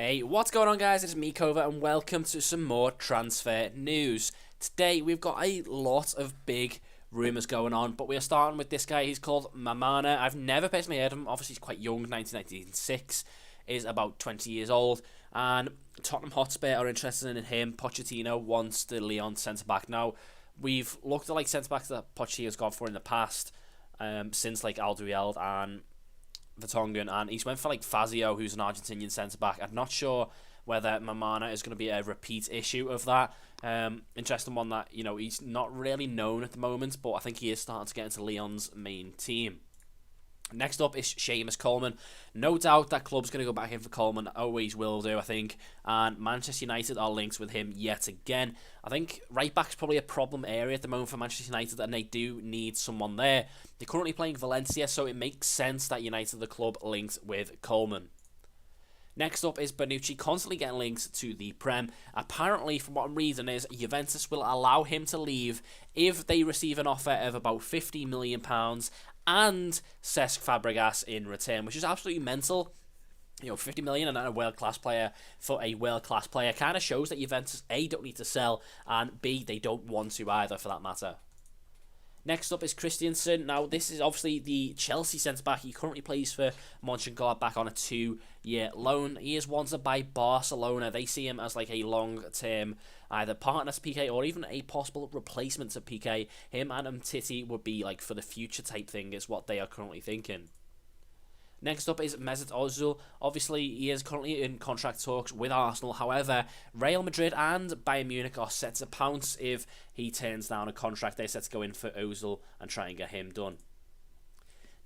Hey, what's going on, guys? It's me, Kova, and welcome to some more transfer news. Today, we've got a lot of big rumours going on, but we're starting with this guy. He's called Mamana. I've never personally heard of him. Obviously, he's quite young, 1996, is about 20 years old, and Tottenham Hotspur are interested in him. Pochettino wants the Lyon centre-back. Now, we've looked at centre-backs that Pochettino's gone for in the past, since Aurier and Vertonghen, and he's went for Fazio, who's an Argentinian centre-back. I'm not sure whether Mamana is going to be a repeat issue of that. Interesting one that, he's not really known at the moment, but I think he is starting to get into Lyon's main team. Next up is Seamus Coleman. No doubt that club's going to go back in for Coleman. Always will do, I think. And Manchester United are linked with him yet again. I think right back's probably a problem area at the moment for Manchester United, and they do need someone there. They're currently playing Valencia, so it makes sense that United, the club, linked with Coleman. Next up is Bonucci, constantly getting linked to the Prem. Apparently, from what I'm reading, is Juventus will allow him to leave if they receive an offer of about £50 million and Cesc Fabregas in return, which is absolutely mental. 50 million and a world-class player for a world-class player kind of shows that Juventus, A, don't need to sell, and B, they don't want to either, for that matter. Next up is Christensen. Now, this is obviously the Chelsea centre-back. He currently plays for Mönchengladbach on a 2-year loan. He is wanted by Barcelona. They see him as a long-term either partner to PK or even a possible replacement to PK. Him and Umtiti would be for the future type thing is what they are currently thinking. Next up is Mesut Ozil. Obviously, he is currently in contract talks with Arsenal. However, Real Madrid and Bayern Munich are set to pounce if he turns down a contract. They're set to go in for Ozil and try and get him done.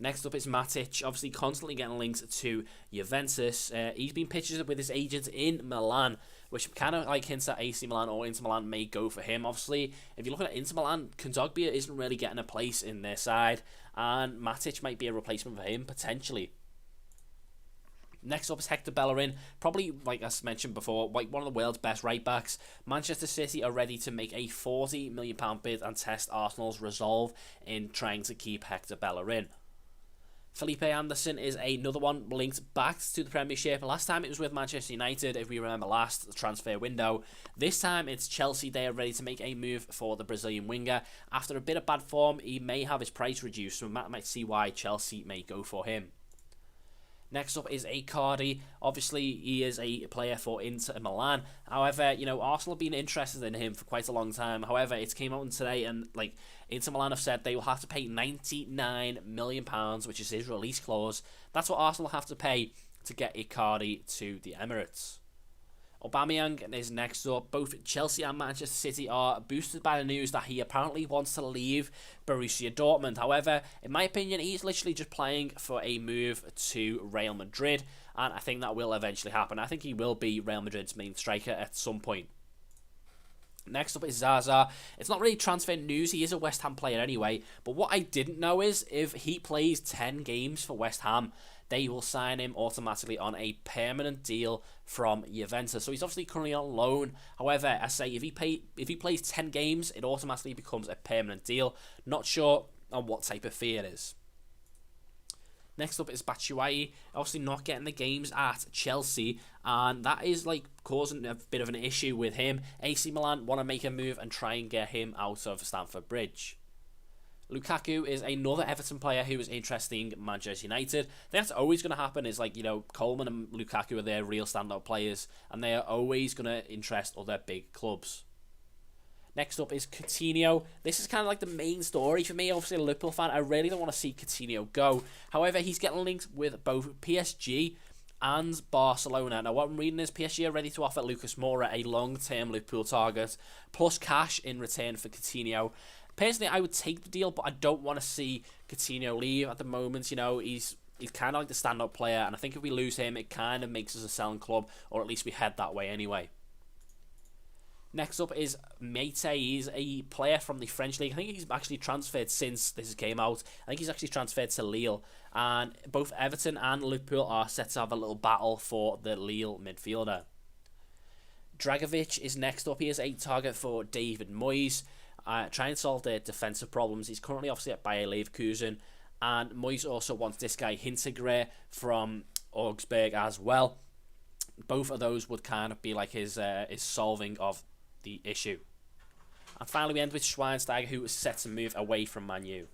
Next up is Matic, obviously constantly getting linked to Juventus. He's been pictured with his agent in Milan, which kind of hints that AC Milan or Inter Milan may go for him. Obviously, if you're looking at Inter Milan, Kondogbia isn't really getting a place in their side, and Matic might be a replacement for him, potentially. Next up is Hector Bellerin, probably, as mentioned before, one of the world's best right-backs. Manchester City are ready to make a £40 million bid and test Arsenal's resolve in trying to keep Hector Bellerin. Felipe Anderson is another one linked back to the Premiership. Last time it was with Manchester United, if we remember last transfer window. This time it's Chelsea. They are ready to make a move for the Brazilian winger. After a bit of bad form, he may have his price reduced, so Matt might see why Chelsea may go for him. Next up is Icardi. Obviously, he is a player for Inter Milan. However, Arsenal have been interested in him for quite a long time. However, it came out today, and Inter Milan have said they will have to pay £99 million, which is his release clause. That's what Arsenal have to pay to get Icardi to the Emirates. Aubameyang is next up. Both Chelsea and Manchester City are boosted by the news that he apparently wants to leave Borussia Dortmund. However, in my opinion, he's literally just playing for a move to Real Madrid, and I think that will eventually happen. I think he will be Real Madrid's main striker at some point. Next up is Zaza. It's not really transfer news. He is a West Ham player anyway. But what I didn't know is if he plays 10 games for West Ham, they will sign him automatically on a permanent deal from Juventus. So he's obviously currently on loan. However, I say if he plays 10 games, it automatically becomes a permanent deal. Not sure on what type of fee it is. Next up is Batshuayi, obviously not getting the games at Chelsea, and that is causing a bit of an issue with him. AC Milan want to make a move and try and get him out of Stamford Bridge. Lukaku is another Everton player who is interesting Manchester United. I think that's always going to happen is Coleman and Lukaku are their real standout players, and they are always going to interest other big clubs. Next up is Coutinho. This is kind of the main story for me. Obviously, a Liverpool fan. I really don't want to see Coutinho go. However, he's getting linked with both PSG and Barcelona. Now, what I'm reading is PSG are ready to offer Lucas Moura a long-term Liverpool target, plus cash in return for Coutinho. Personally, I would take the deal, but I don't want to see Coutinho leave at the moment. He's kind of the stand-up player, and I think if we lose him, it kind of makes us a selling club, or at least we head that way anyway. Next up is Matteo. He's a player from the French league. I think he's actually transferred since this came out. I think he's actually transferred to Lille. And both Everton and Liverpool are set to have a little battle for the Lille midfielder. Dragovich is next up. He is a target for David Moyes. Trying to solve their defensive problems. He's currently obviously at Bayer Leverkusen. And Moyes also wants this guy Hintegre from Augsburg as well. both of those would kind of be like his solving of the issue. And finally, we end with Schweinsteiger, who is set to move away from Man U.